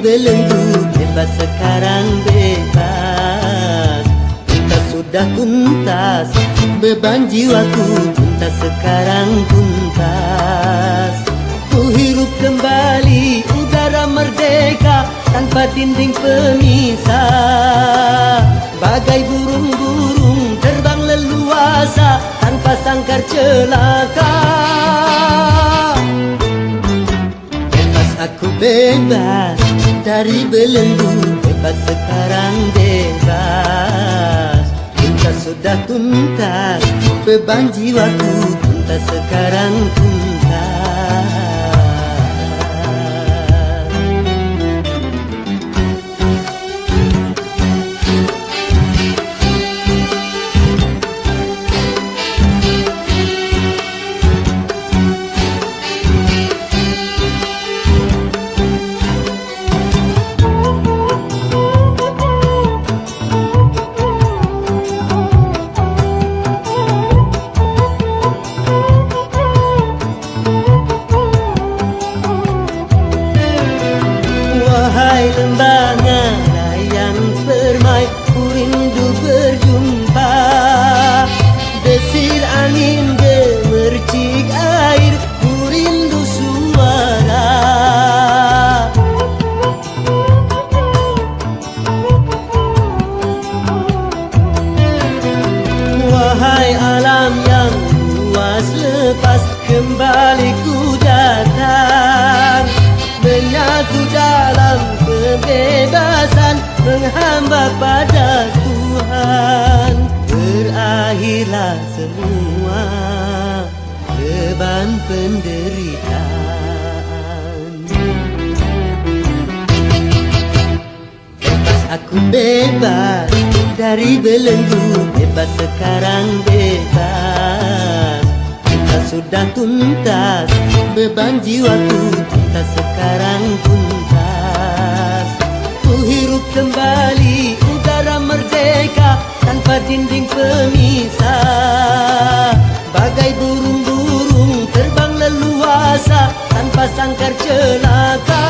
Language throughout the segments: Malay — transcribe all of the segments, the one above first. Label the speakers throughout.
Speaker 1: belenggu, bebas sekarang bebas. Tuntas sudah tuntas, beban jiwaku tuntas sekarang tuntas. Ku hirup kembali udara merdeka tanpa dinding pemisah. Bagai burung-burung terbang leluasa tanpa sangkar celaka. Bebas aku bebas dari belenggu, bebas sekarang bebas. Tuntas sudah tuntas, beban jiwaku tuntas sekarang tuntas. Lembangan layang permai, ku rindu berjumpa. Desir angin gemercik air, ku rindu suara. Wahai alam yang luas, lepas kembali ku datang, menyatu dalam kebebasan, menghamba pada Tuhan. Berakhirlah semua beban penderitaan. Bebas aku bebas dari belenggu, bebas sekarang bebas. Tuntas sudah tuntas, beban jiwaku tuntas sekarang tuntas. Ku hirup kembali udara merdeka tanpa dinding pemisah. Bagai burung-burung terbang leluasa tanpa sangkar celaka.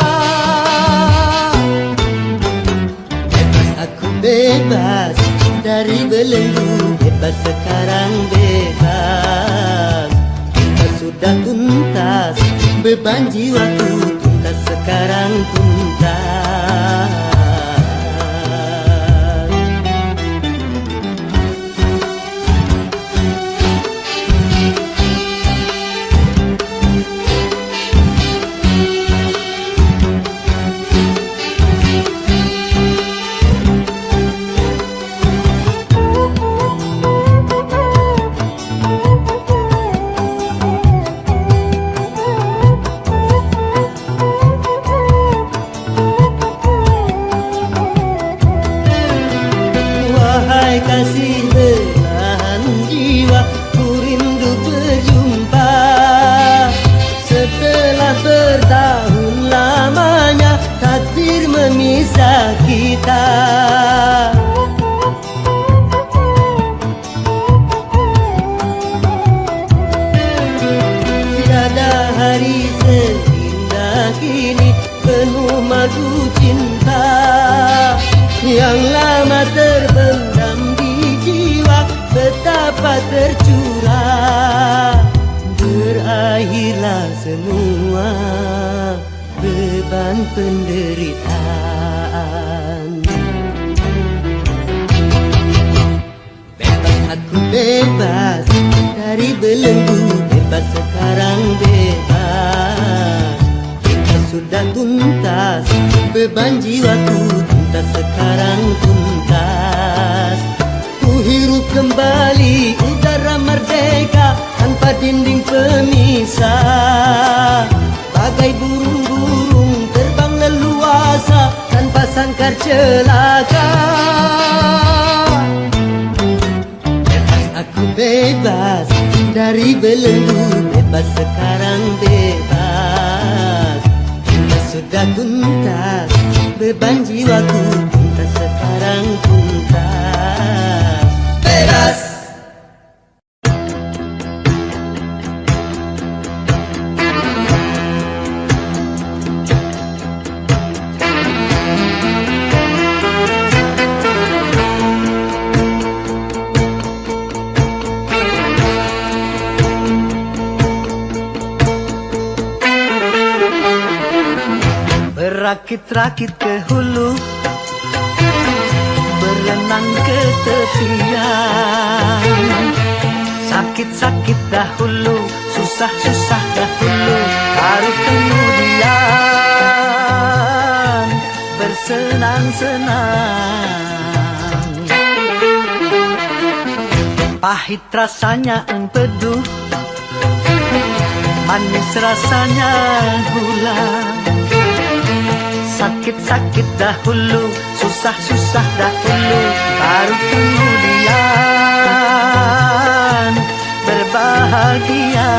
Speaker 1: Bebas aku bebas dari belenggu, bebas sekarang bebas. Tuntas sudah tuntas, beban jiwaku tuntas sekarang tuntas. Kasih belahan jiwa, ku rindu berjumpa. Setelah bertahun lamanya takdir memisah kita. Tiada hari seindah kini, penuh madu cinta yang lama terbendam di jiwa, betapa tercurah. Berakhirlah semua beban penderitaan. Bebas aku bebas dari belenggu, bebas sekarang bebas. Tuntas sudah tuntas, beban jiwaku tuntas sekarang tuntas. Ku hirup kembali udara merdeka tanpa dinding pemisah. Bagai burung-burung terbang leluasa tanpa sangkar celaka. Bebas aku bebas dari belenggu, bebas sekarang bebas. Tuntas sudah tuntas, beban jiwaku tuntas sekarang tuntas. Bebas. Berakit-rakit ke hulu, berenang ke tepian. Sakit-sakit dahulu, susah-susah dahulu, baru kemudian bersenang-senang. Pahit rasanya empedu, manis rasanya gula. Sakit-sakit dahulu, susah-susah dahulu, baru kemudian berbahagia.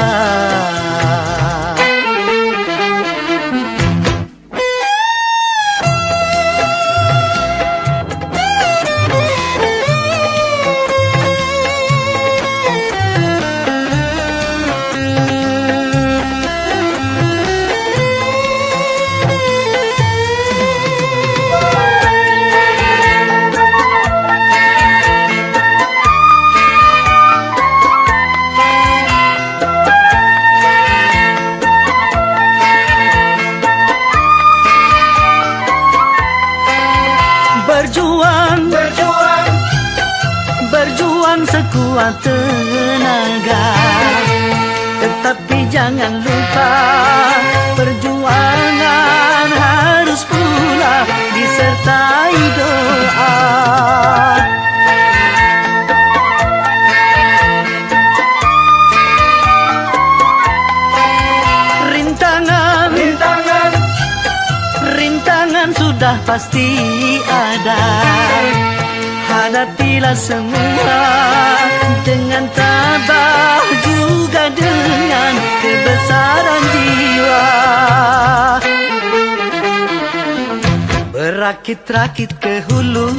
Speaker 1: Berjuang sekuat tenaga, tetapi jangan lupa perjuangan harus pula disertai doa. Rintangan sudah pasti ada. Hadapilah semua dengan tabah, juga dengan kebesaran jiwa. Berakit-rakit ke hulu,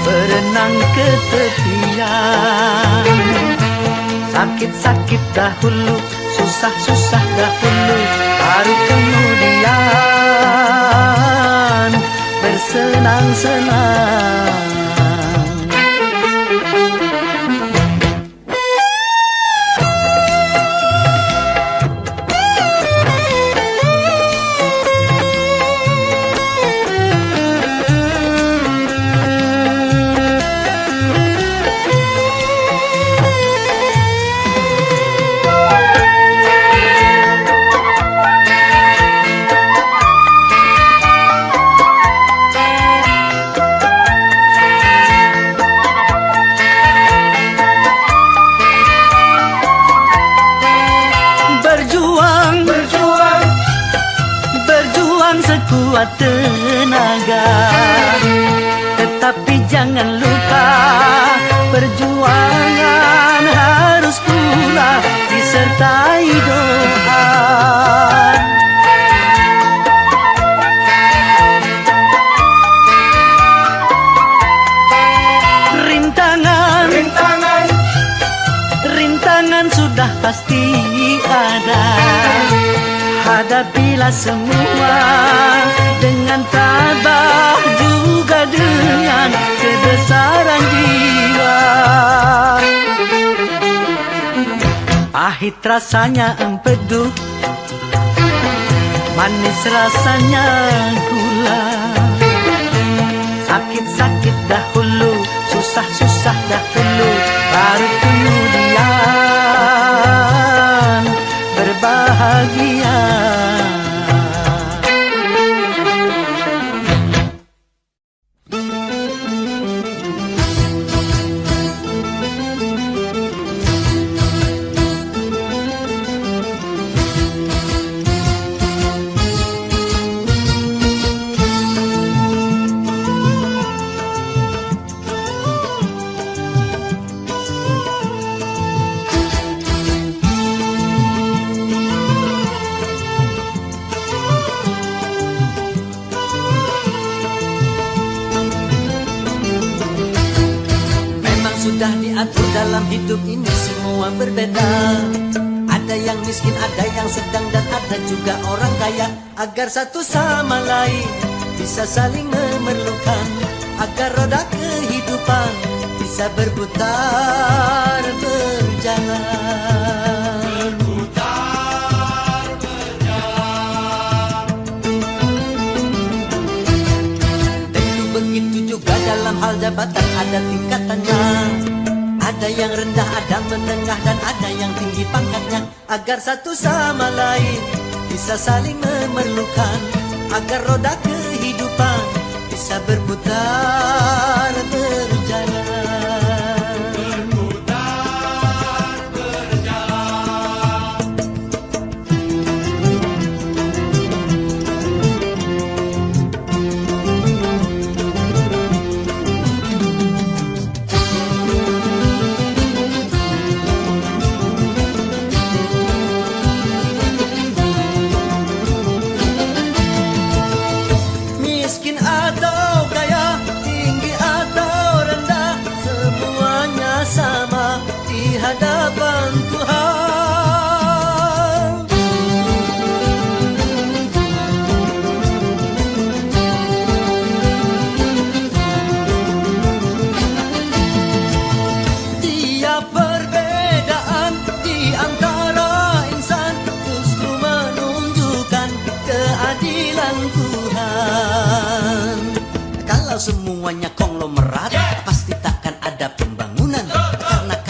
Speaker 1: berenang ke tepian. Sakit-sakit dahulu, susah-susah dahulu, baru kemudian bersenang-senang. Sekuat tenaga, tetapi jangan lupa perjuangan harus pula disertai doa. Rintangan sudah pasti ada. Hadapilah semua dengan tabah, juga dengan kebesaran jiwa. Pahit rasanya empedu, manis rasanya gula. Sakit-sakit dahulu, susah-susah dahulu, baru kemudian berbahagia. Sudah diatur dalam hidup ini semua berbeda. Ada yang miskin, ada yang sedang, dan ada juga orang kaya. Agar satu sama lain bisa saling memerlukan, agar roda kehidupan bisa berputar berjalan. dalam hal jabatan ada tingkatannya. Ada yang rendah, ada menengah, dan ada yang tinggi pangkatnya. Agar satu sama lain bisa saling memerlukan, agar roda kehidupan bisa berputar berjalan. Hadapan Tuhan, tiap perbedaan di antara insan justru menunjukkan keadilan Tuhan. Kalau semuanya konglomerat, pasti takkan ada pembangunan.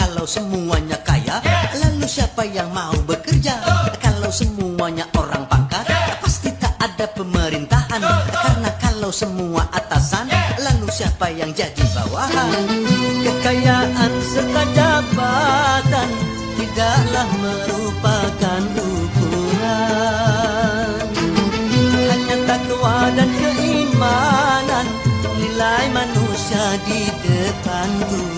Speaker 1: Kalau semuanya kaya, lalu siapa yang mau bekerja? Kalau semuanya orang pangkat, pasti tak ada pemerintahan. Karena kalau semua atasan, lalu siapa yang jadi bawahan? Kekayaan serta jabatan tidaklah merupakan ukuran. Hanya takwa dan keimanan, nilai manusia di depan Tuhan.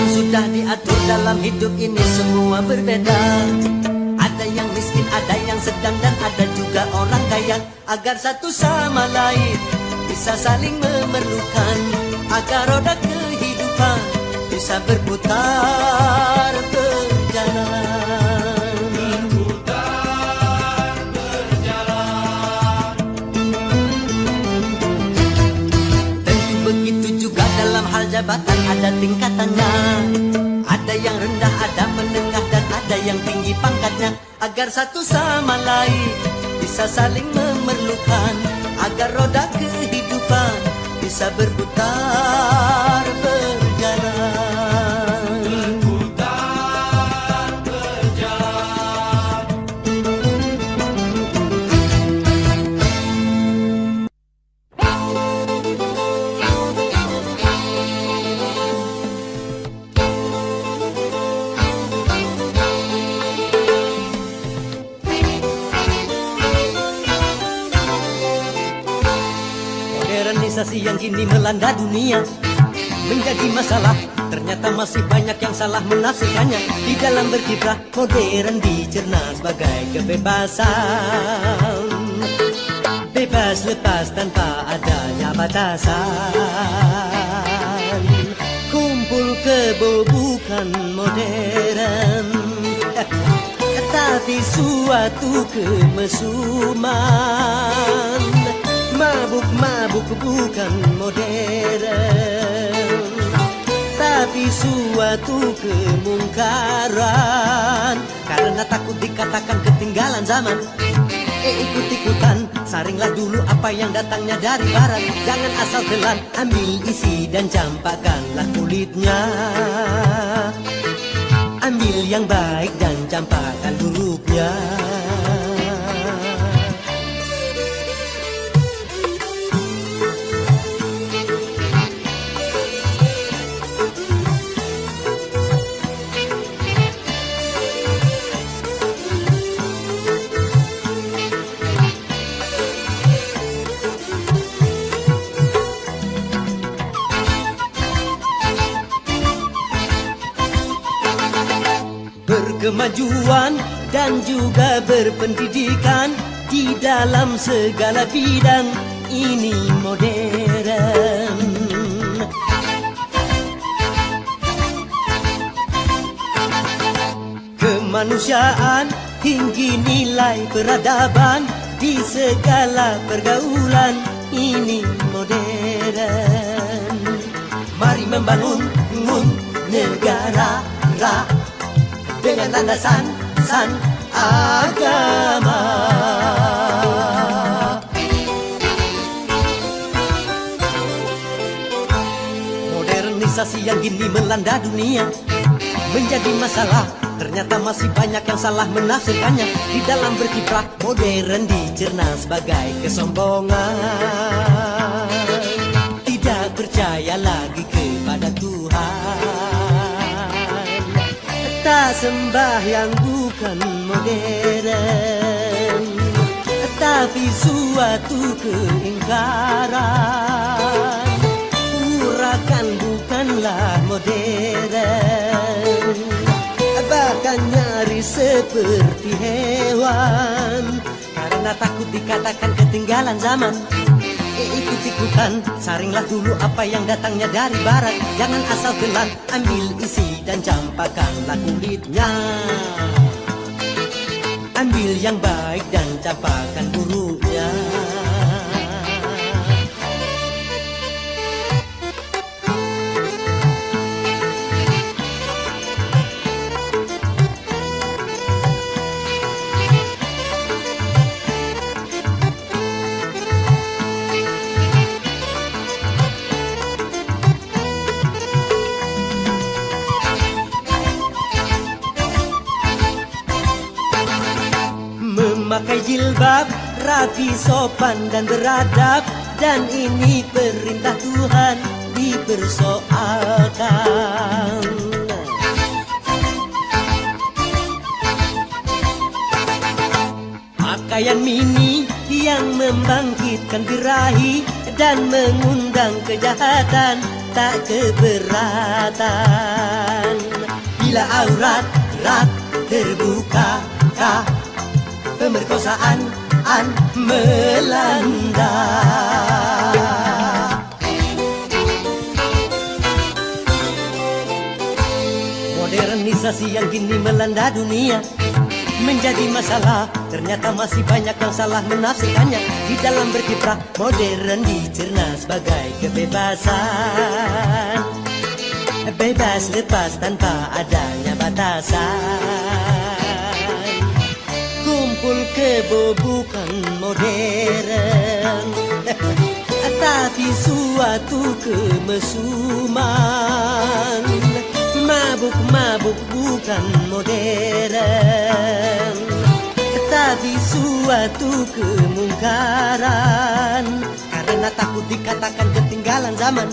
Speaker 1: Sudah diatur dalam hidup ini semua berbeda. Ada yang miskin, ada yang sedang, dan ada juga orang kaya. Agar satu sama lain bisa saling memerlukan, agar roda kehidupan bisa berputar berjalan. Tentu begitu juga dalam hal jabatan ada tingkatannya. Ada yang rendah, ada menengah, dan ada yang tinggi pangkatnya. Agar satu sama lain bisa saling memerlukan, agar roda kehidupan bisa berputar berjalan. Berputar berjalan. Modernisasi yang kini melanda dunia menjadi masalah. Ternyata masih banyak yang salah menafsirkannya. Di dalam berkiprah modern dicerna sebagai kebebasan, bebas lepas tanpa adanya batasan. Kumpul kebo bukan modern, tapi suatu kemesuman. Mabuk-mabuk bukan modern, tapi suatu kemungkaran. Karena takut dikatakan ketinggalan zaman, ikut-ikutan, saringlah dulu apa yang datangnya dari barat. Jangan asal telan, ambil isi dan campakkanlah kulitnya. Ambil yang baik dan campakkan hurufnya. Berkemajuan dan juga berpendidikan di dalam segala bidang ini modern. Kemanusiaan, tinggi nilai peradaban di segala pergaulan ini modern. Mari membangun negara dengan landasan agama. yang kini melanda dunia menjadi masalah. Ternyata masih banyak yang salah menafsirkannya. Di dalam berkiprah modern dicerna sebagai kesombongan. Tidak percaya lagi kepada Tuhan. Tak sembah yang bukan modern, tapi suatu keingkaran. Urakan bukanlah modern, bahkan nyaris seperti hewan. Karena takut dikatakan ketinggalan zaman, ikut-ikutan, saringlah dulu apa yang datangnya dari barat. Jangan asal telan, ambil isi dan campakkanlah kulitnya. Ambil yang baik dan campakkan buruknya. Memakai jilbab, rapi, sopan dan beradab, dan ini perintah Tuhan dipersoalkan. Pakaian mini yang membangkitkan birahi dan mengundang kejahatan, tak keberatan. Bila aurat terbuka, pemerkosaan melanda. Modernisasi yang kini melanda dunia menjadi masalah. Ternyata masih banyak yang salah menafsirkannya. Di dalam berkiprah modern dicerna sebagai kebebasan. Bebas lepas tanpa adanya batasan. Kumpul kebo bukan modern, tapi suatu kemesuman. Mabuk-mabuk bukan modern, tapi suatu kemungkaran. Karena takut dikatakan ketinggalan zaman,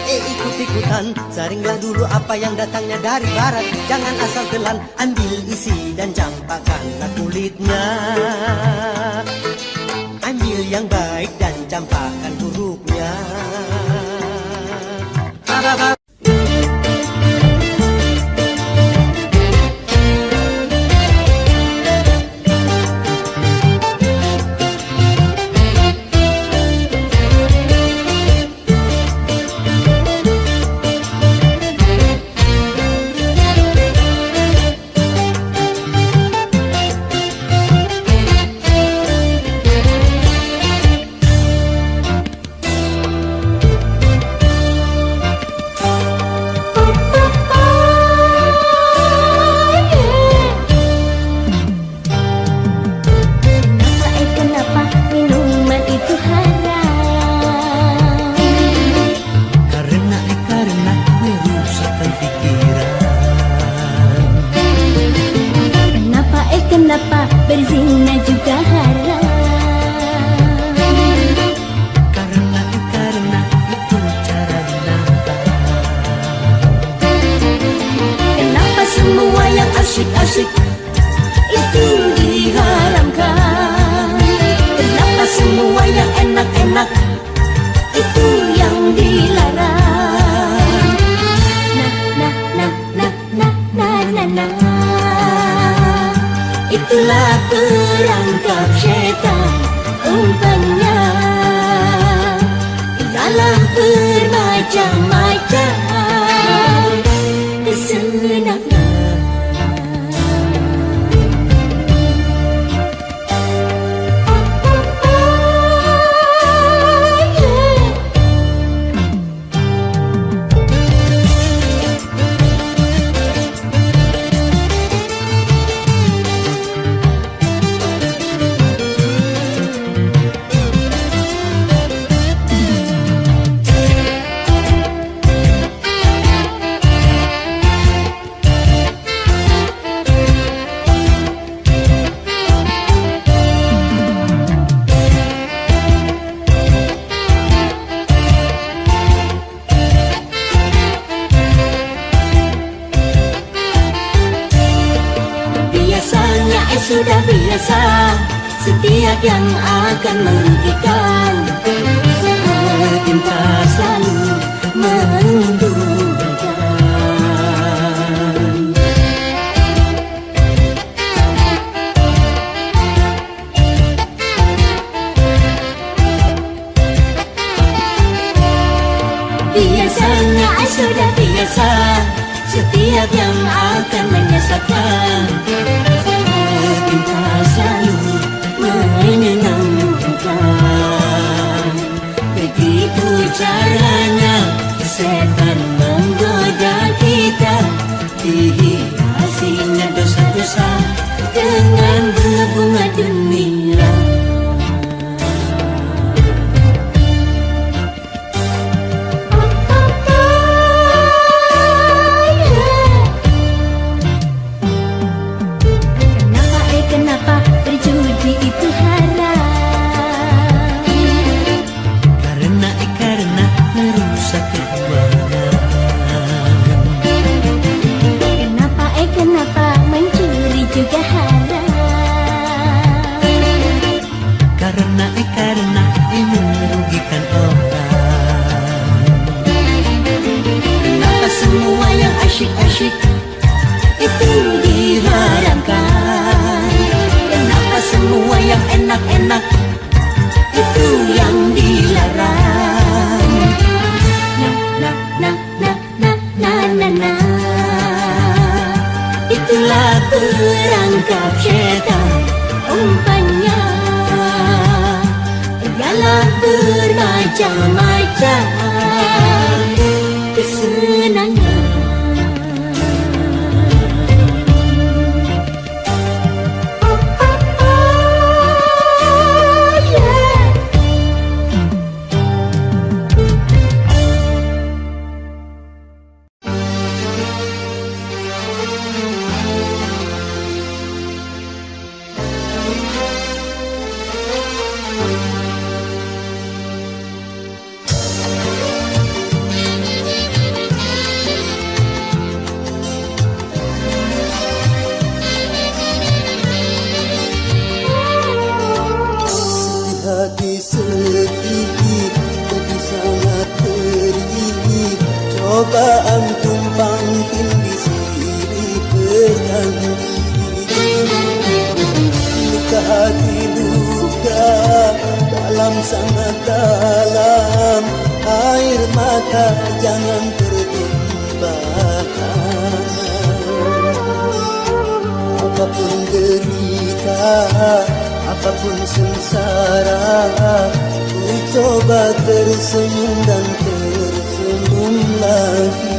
Speaker 1: ikut-ikutan, saringlah dulu apa yang datangnya dari barat. Jangan asal telan, ambil isi dan campakkanlah kulitnya. Ambil yang baik dan campakkan buruknya.
Speaker 2: Kenapa berzina juga haram?
Speaker 1: Karena itu cara dinampak.
Speaker 2: Kenapa semua yang asyik-asyik itu diharamkan? Kenapa semua yang enak-enak itu yang dilarang? Itulah perangkap syaitan umpannya. Ialah bermacam-macam kesenangan. biasa, setiap yang akan merugikan cinta selalu menguntungkan. Biasanya sudah biasa, setiap yang akan menyesatkan cinta selalu menyenangkan. Begitu caranya setan menggoda kita, dihiasinya dosa-dosa dengan bunga-bunga dunia. Kenapa berjudi itu haram?
Speaker 1: Karena merusak keuangan.
Speaker 2: Kenapa mencuri juga haram?
Speaker 1: Karena merugikan orang.
Speaker 2: Kenapa semua yang asyik-asyik itu diharamkan? Kenapa semua yang enak-enak itu yang dilarang? Na. Itulah perangkap syaitan, umpannya ialah bermacam-macam kesenangan.
Speaker 3: Hati sedih, jadi sangat perih. Cobaan tumpang tindih silih berganti. Luka hati luka dalam sangat dalam. Air mata jangan tertumpahkan. Apapun derita, apapun sengsara, ku coba tersenyum dan tersenyum lagi.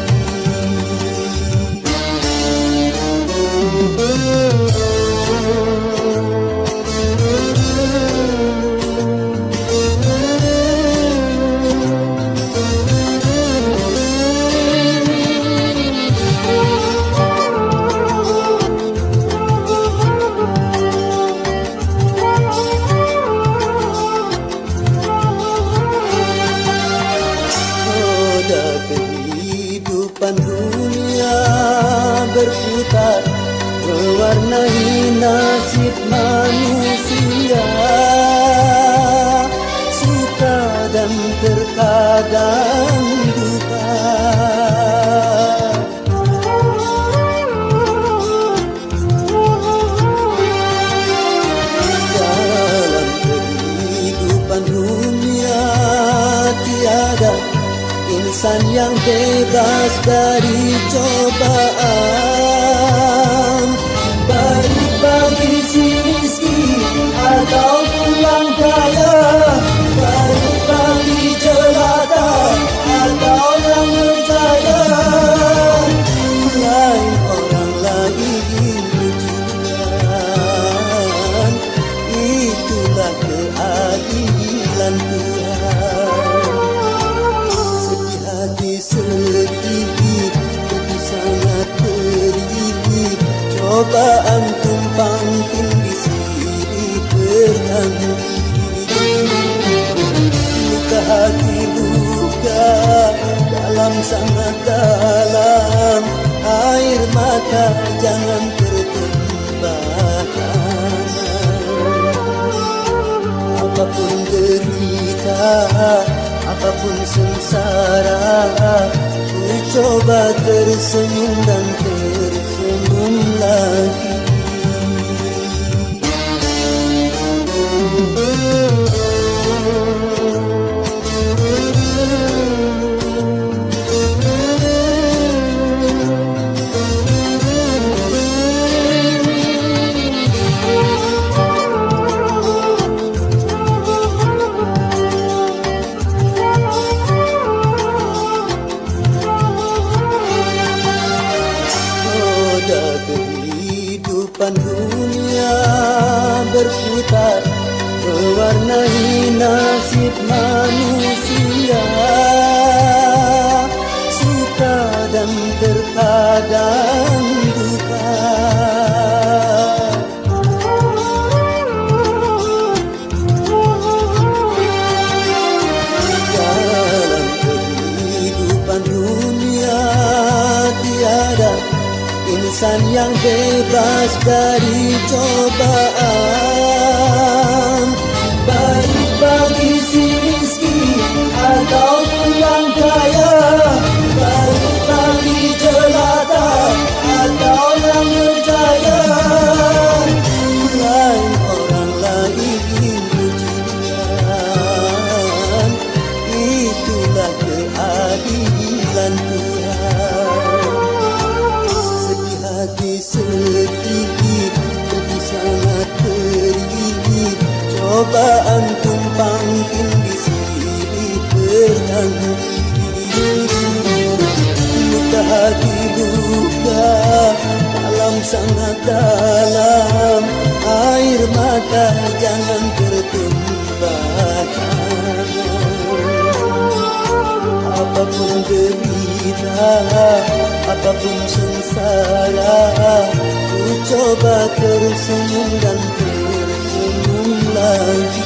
Speaker 3: Kehidupan dunia berputar, mewarnai nasib manusia. Suka dan terkadang duka. Dalam kehidupan dunia tiada insan yang bebas dari cobaan. Baik bagi si miskin ataupun yang kaya, baik bagi jelata atau yang berjaya. Lain orang lain ujian, itulah keadilan Tuhan. Hati sedih, jadi sangat perih. Cobaan tumpang tindih silih berganti. Luka hati luka dalam sangat dalam. Air mata jangan tertumpahkan. sengsara, ku coba tersenyum dan tersenyum lagi. Kehidupan dunia berputar, mewarnai nasib manusia, suka dan terkadang duka. Dalam kehidupan dunia tiada insan yang bebas dari cobaan, baik bagi si miskin ataupun yang kaya, baik bagi jelata atau yang berjaya. Lain orang lain ujian, itulah keadilan Tuhan. Hati sedih, jadi sangat perih, cobaan tumpang tindih silih berhenti. Luka hati luka, dalam sangat dalam, air mata jangan tertumpahkan. Apapun derita, apapun sengsara, ku coba tersenyum dan tersenyum lagi.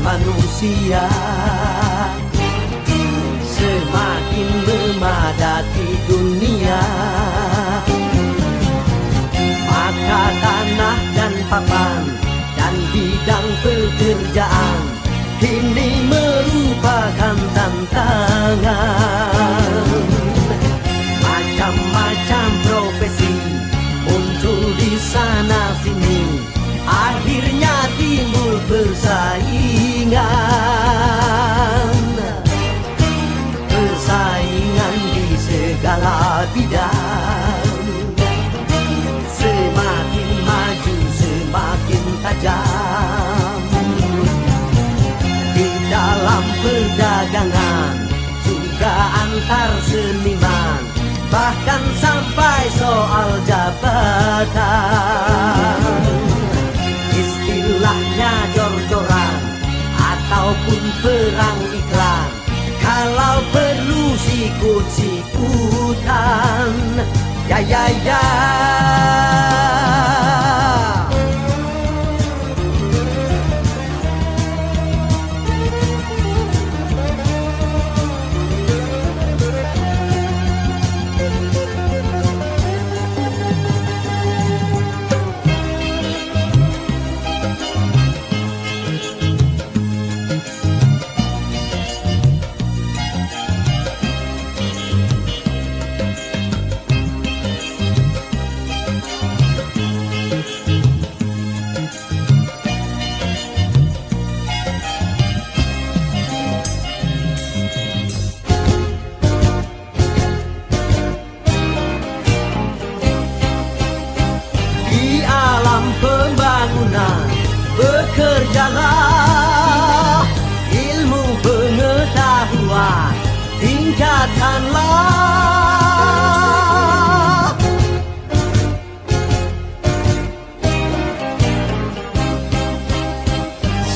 Speaker 1: Manusia semakin memadati dunia, maka tanah dan papan dan bidang pekerjaan kini merupakan tantangan. Macam-macam profesi muncul di sana sini, akhirnya timbul persaingan di segala bidang. Semakin maju semakin tajam, di dalam perdagangan juga antar seniman, bahkan sampai soal jabatan. Istilahnya jor-joran ataupun perang iklan, kalau perlu sikut-sikutan, ya. Pembangunan, bekerjalah, ilmu pengetahuan tingkatkanlah.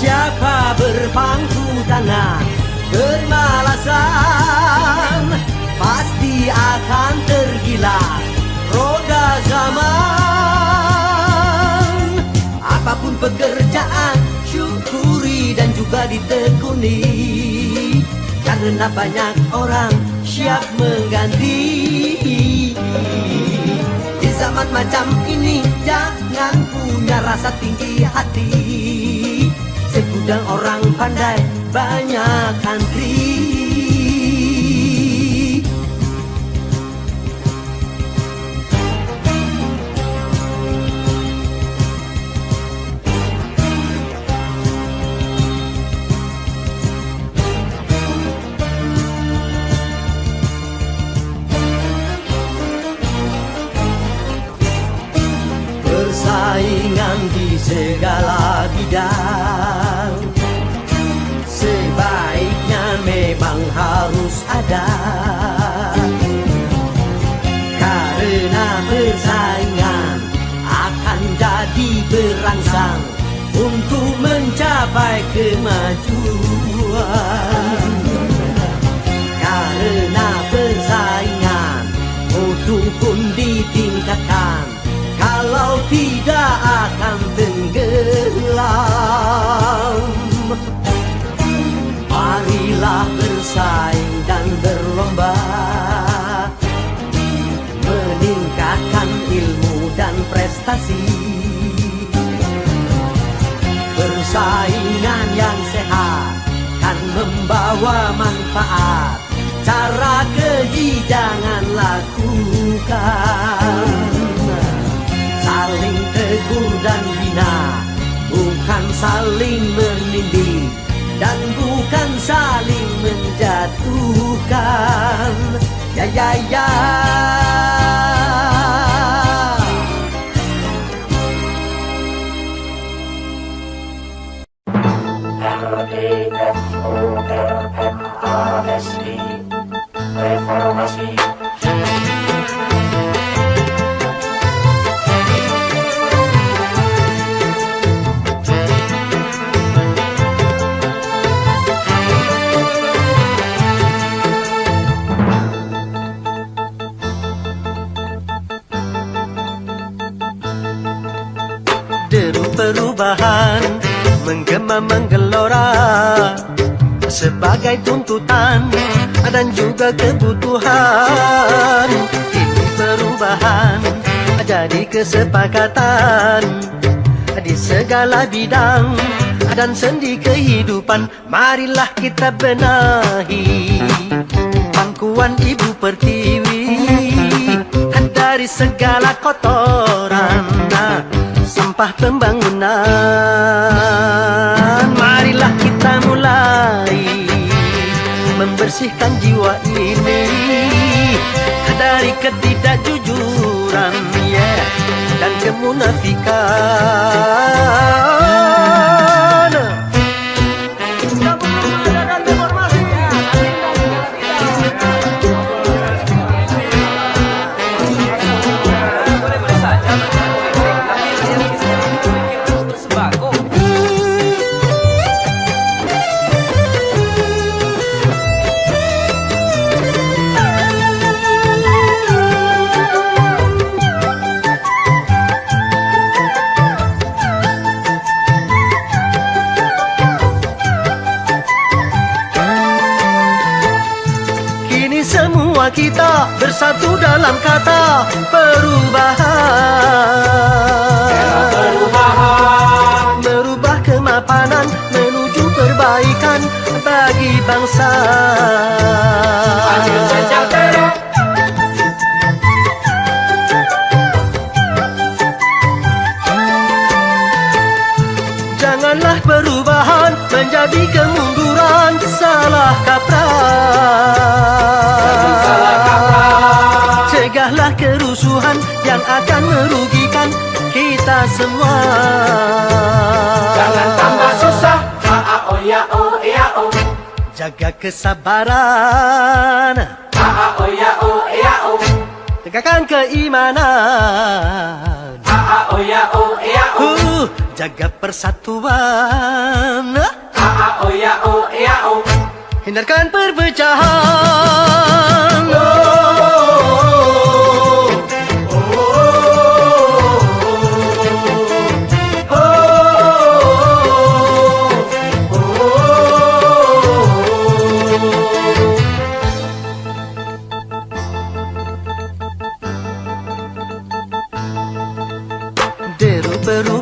Speaker 1: Siapa berpangku tangan bermalasan, pasti akan pekerjaan, syukuri dan juga ditekuni, karena banyak orang siap mengganti. Di zaman macam ini jangan punya rasa tinggi hati, segudang orang pandai banyak antri. Persaingan di segala bidang sebaiknya memang harus ada, karena persaingan akan jadi berangsang untuk mencapai kemajuan. Karena persaingan mutu pun ditingkatkan, kalau tidak akan tenggelam. Marilah bersaing dan berlomba, meningkatkan ilmu dan prestasi. Persaingan yang sehat kan membawa manfaat, cara keji jangan lakukan. Saling tegur dan bina, bukan saling menindih, dan bukan saling menjatuhkan. Ya ya ya.
Speaker 4: Reformasi.
Speaker 1: Deru perubahan menggema menggelora sebagai tuntutan dan juga kebutuhan. Ini perubahan jadi kesepakatan di segala bidang dan sendi kehidupan. Marilah kita benahi pangkuan Ibu Pertiwi dari segala kotoran sampah pembangunan. Marilah kita mulai membersihkan jiwa ini dari ketidakjujuran dan kemunafikan. Semua kita bersatu dalam kata perubahan. Merubah kemapanan menuju perbaikan bagi bangsa.
Speaker 4: Adil sejahtera.
Speaker 1: Janganlah perubahan menjadi kemunduran, salah kaprah. Cegahlah kerusuhan yang akan merugikan kita semua.
Speaker 4: Jangan tambah susah. A-a-o ya o ya o.
Speaker 1: Jaga kesabaran.
Speaker 4: A-a-o ya o ya o.
Speaker 1: Tegakkan keimanan.
Speaker 4: A-a-o ya o ya o.
Speaker 1: Jaga persatuan.
Speaker 4: A-a-o ya o ya o.
Speaker 1: Hindarkan perpecahan.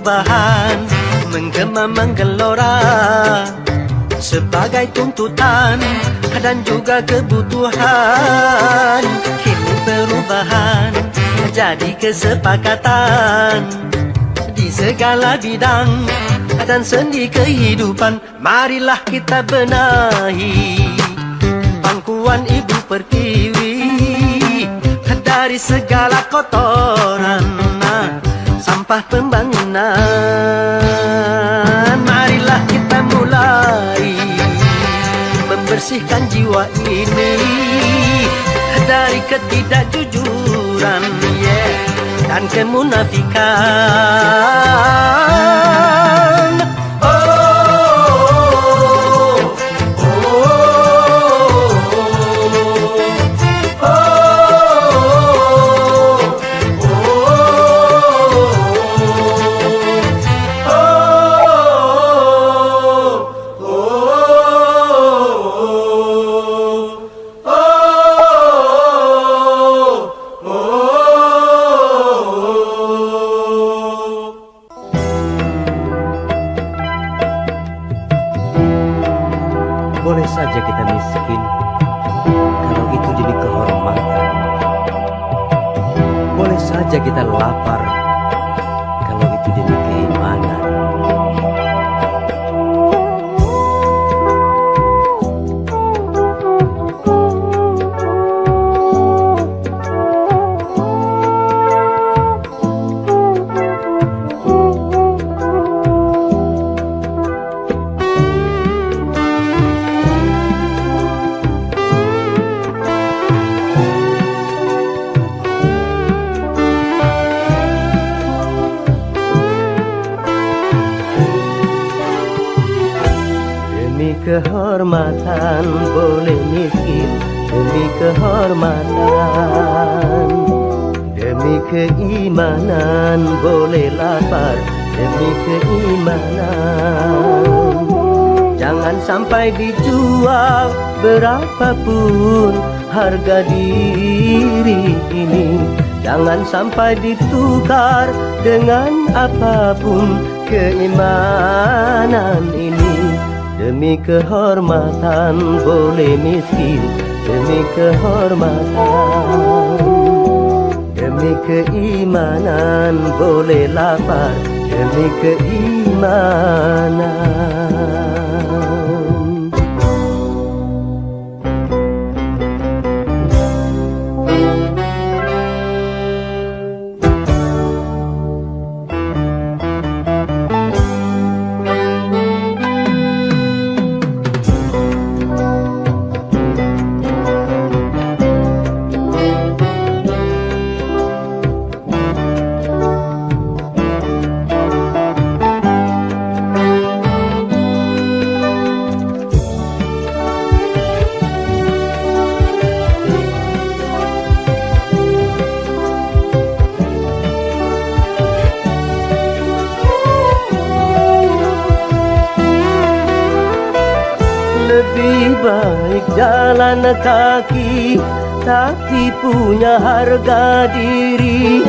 Speaker 1: perubahan menggema menggelora sebagai tuntutan dan juga kebutuhan. Kini perubahan jadi kesepakatan di segala bidang dan sendi kehidupan. Marilah kita benahi pangkuan Ibu Pertiwi dari segala kotoran sampah pembangunan. Marilah kita mulai membersihkan jiwa ini dari ketidakjujuran dan kemunafikan.
Speaker 5: Boleh saja kita miskin kalau itu demi kehormatan. Boleh saja kita lapar kalau itu demi keimanan. Demi kehormatan boleh miskin, demi kehormatan. Demi keimanan boleh lapar, demi keimanan. Jangan sampai dijual berapapun harga diri ini. Jangan sampai ditukar dengan apapun keimanan ini. Demi kehormatan boleh miskin, demi kehormatan. Demi keimanan boleh lapar, demi keimanan. Lebih baik jalan kaki tapi punya harga diri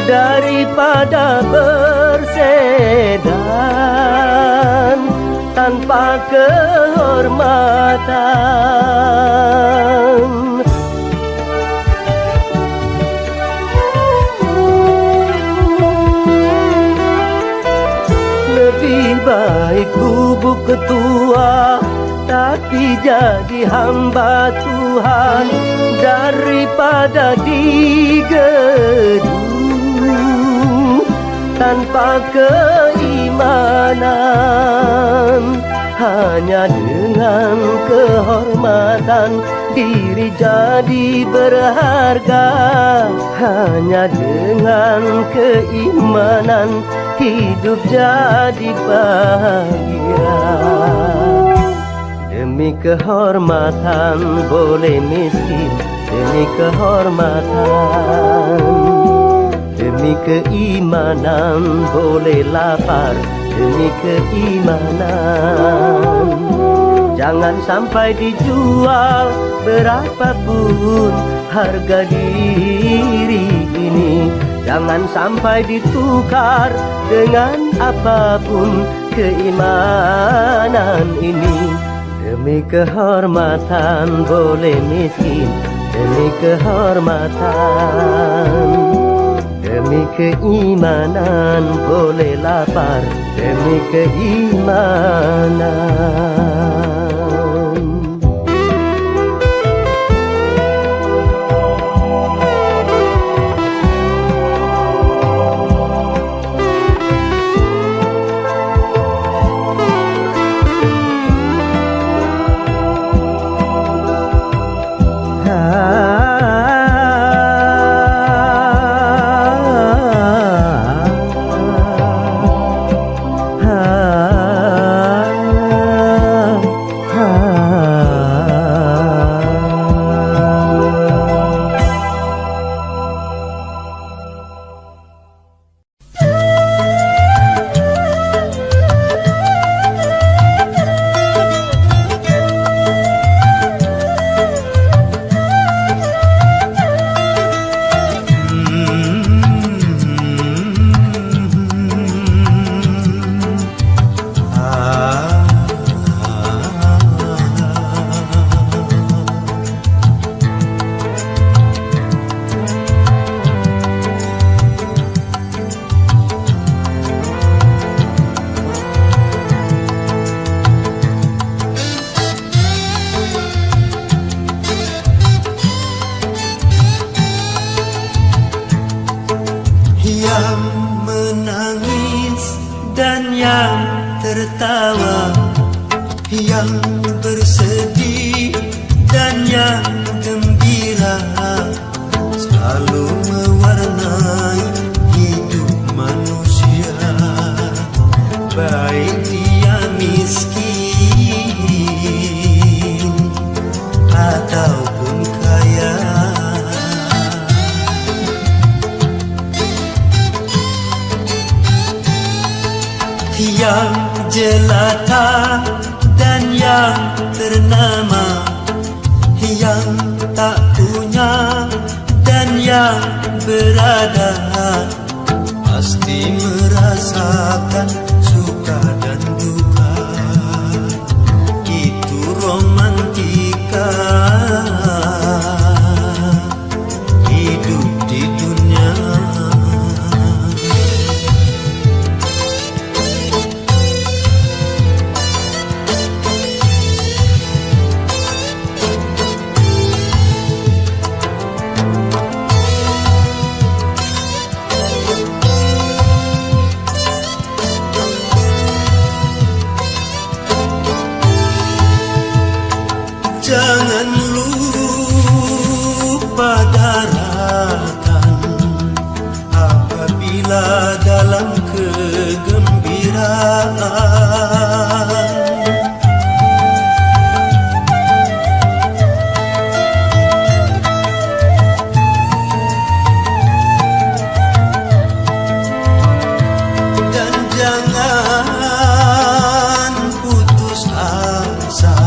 Speaker 5: daripada bersedan tanpa kehormatan. Lebih baik bubuk ketua tapi jadi hamba Tuhan daripada digedung tanpa keimanan. Hanya dengan kehormatan diri jadi berharga. Hanya dengan keimanan hidup jadi bahagia. Demi kehormatan boleh miskin, demi kehormatan. Demi keimanan boleh lapar, demi keimanan. Jangan sampai dijual berapapun harga diri ini. Jangan sampai ditukar dengan apapun keimanan ini. Demi kehormatan boleh miskin, demi kehormatan. Demi keimanan boleh lapar, demi keimanan.
Speaker 3: Yang menangis dan yang tertawa, yang bersedih dan yang gembira, selalu mewarnai hidup manusia. Baik dia miskin ataupun kaya. Yang jelata dan yang ternama, yang tak punya dan yang berada, pasti merasakan suka dan duka. Itu romantika hidup di dunia. Jangan lupa darahkan apabila dalam kegembiraan. Dan jangan putus asa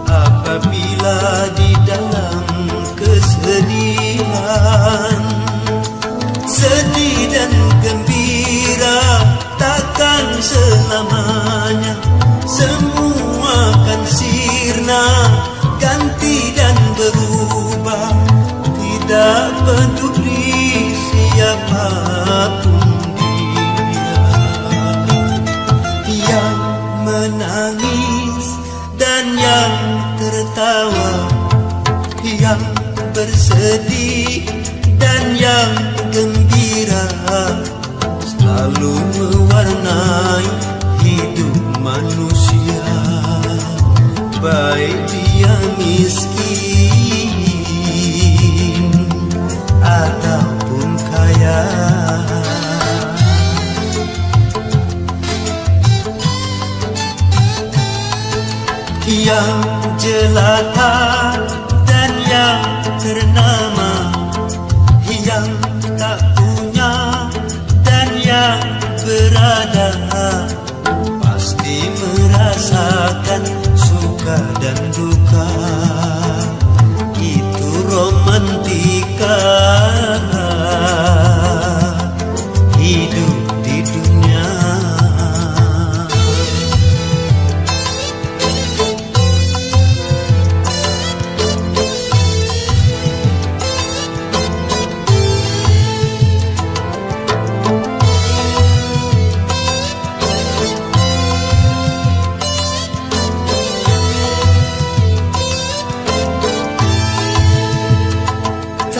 Speaker 3: apabila di dalam kesedihan. Sedih dan gembira takkan selamanya, semua akan sirna, ganti dan berubah. Tidak peduli siapapun dia. Yang menangis dan yang tertawa, yang bersedih dan yang gembira, selalu mewarnai hidup manusia. Baik dia miskin ataupun kaya. Yang jelata dan yang ternama, yang tak punya dan yang berada, pasti merasakan suka dan duka.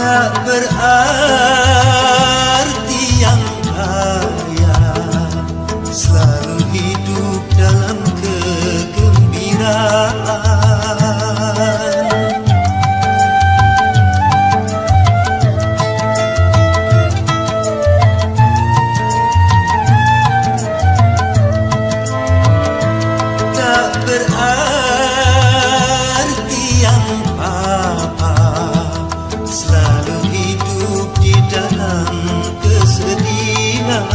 Speaker 3: tak berarti yang kaya selalu hidup dalam kegembiraan. Tak berarti yang papa selalu hidup di dalam kesedihan.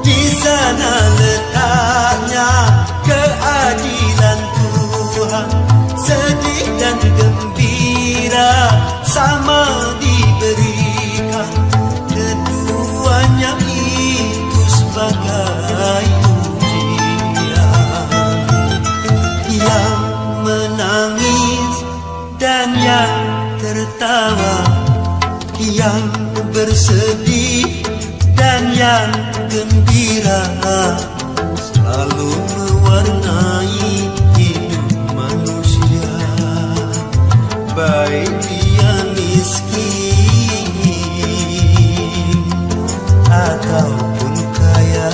Speaker 3: Di sana letaknya keadilan Tuhan, sedih dan gembira sama diberikan. Keduanya itu sebagai ujian. Yang menangis dan yang tertawa, yang bersedih dan yang gembira, selalu mewarnai hidup manusia, baik dia miskin ataupun kaya.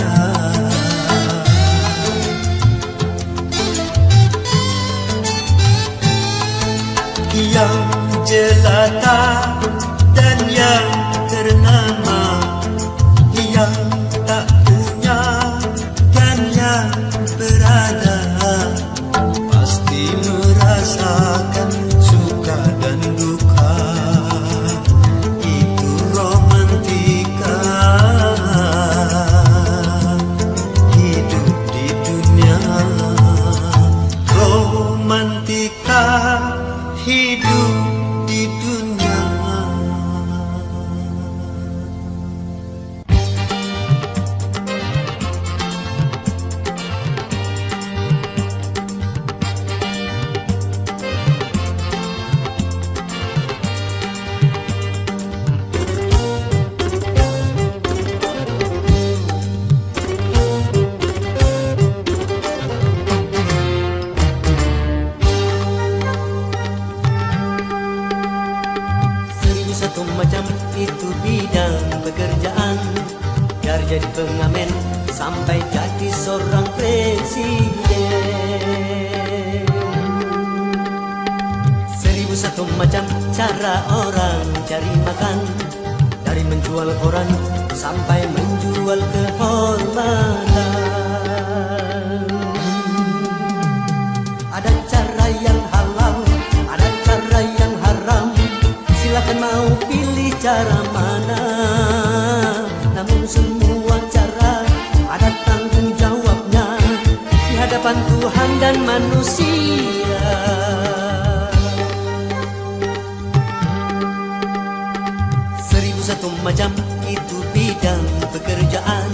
Speaker 3: Yang jelata dan yang ternama, yang tak punya dan yang berada, pasti merasakan suka dan duka. Itu romantika hidup di dunia. Romantika hidup di dunia.
Speaker 1: Satu macam itu bidang pekerjaan, dari jadi pengamen sampai jadi seorang presiden. 1001 macam cara orang cari makan, dari menjual koran sampai menjual kehormatan. Ada cara yang halal, ada cara yang haram. Silakan mau pilih cara mana, namun semua cara ada tanggung jawabnya di hadapan Tuhan dan manusia. 1001 macam itu bidang pekerjaan,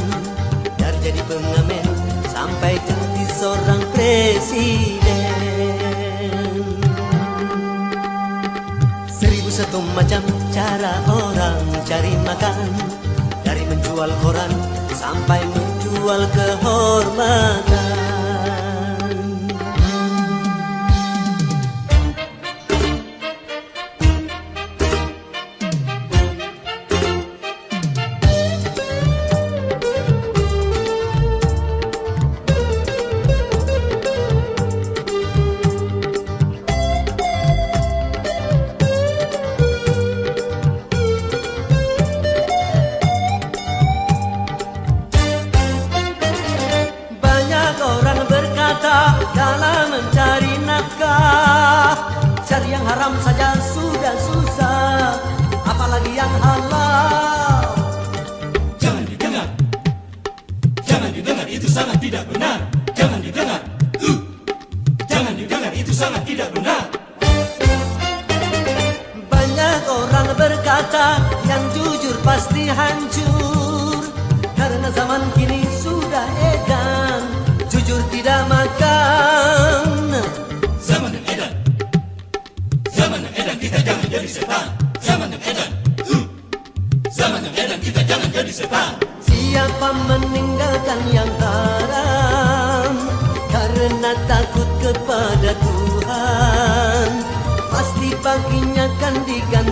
Speaker 1: dari jadi pengamen sampai jadi seorang presiden. 1001 macam cara orang cari makan, dari menjual koran sampai menjual kehormatan. Dalam mencari nafkah, cari yang haram saja sudah susah, apalagi yang halal.
Speaker 6: Jangan didengar, jangan didengar, itu sangat tidak benar. Jangan didengar, jangan didengar, itu sangat tidak benar.
Speaker 1: Banyak orang berkata yang jujur pasti hancur, karena zaman kini sudah edan, jujur tidak makan.
Speaker 6: Zaman yang edan, zaman yang edan, kita jangan jadi setan. Zaman yang edan, zaman yang edan, kita jangan jadi setan.
Speaker 1: Siapa meninggalkan yang haram karena takut kepada Tuhan, pasti baginya kan diganti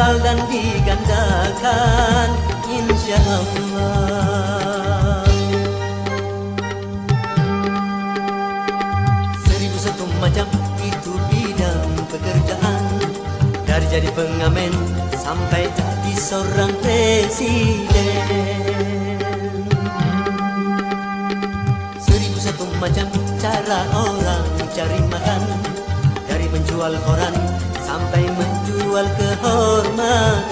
Speaker 1: halal dan digandakan, insya Allah. 1001 macam itu bidang pekerjaan, dari jadi pengamen sampai jadi seorang presiden. 1001 macam cara orang cari makan, dari menjual koran sampai menjual kehormatan.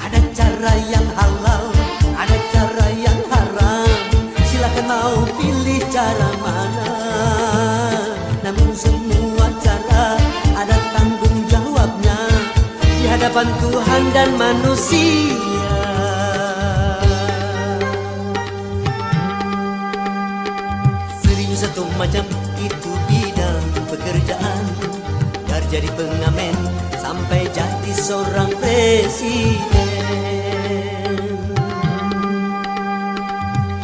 Speaker 1: Ada cara yang halal, ada cara yang haram, silakan mau pilih cara mana. Namun semua cara ada tanggung jawabnya di hadapan Tuhan dan manusia. 1001 macam itu bidang pekerjaan, dari jadi pengamen sampai jadi seorang presiden.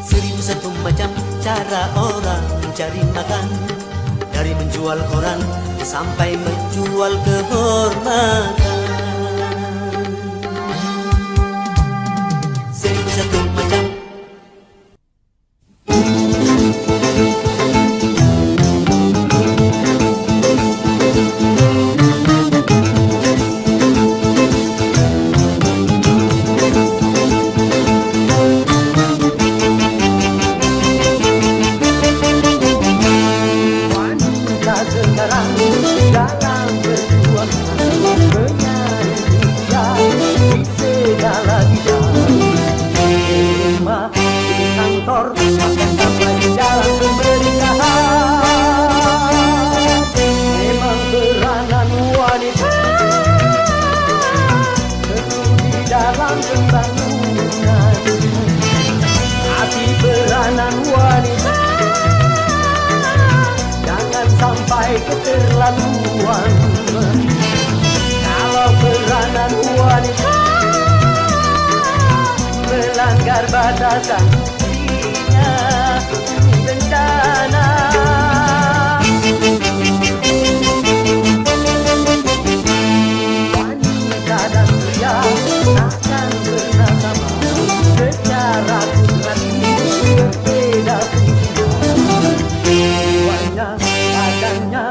Speaker 1: 1001 macam cara orang cari makan, dari menjual koran sampai menjual kehormatan. 1001 macam. Keterlaluan, kalau peranan wanita melanggar batasan dirinya bencana. Wanita dan pria akan pernah sama, secara kudrati berbeda fungsinya. Jiwanya, badannya,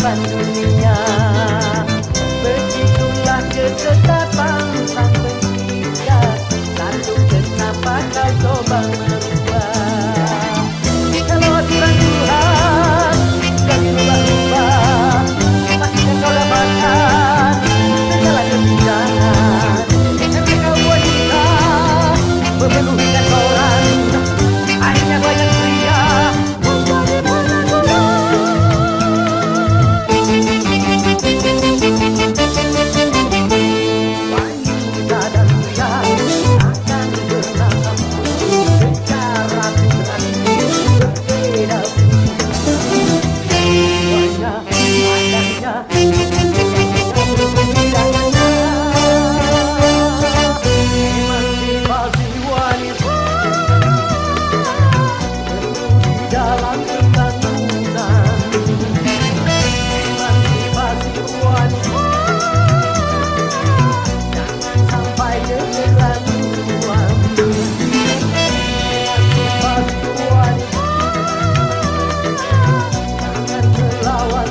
Speaker 1: dunia. Begitulah ketetapan sang pencipta, lalu kenapa kau coba merubah? Kalau aturan Tuhan sudah dirubah-rubah, pastikan kau dapatkan segala kebijakan. Sampai kau wanita memenuhi koran, akhirnya banyak pria menjadi pengangguran. Lawan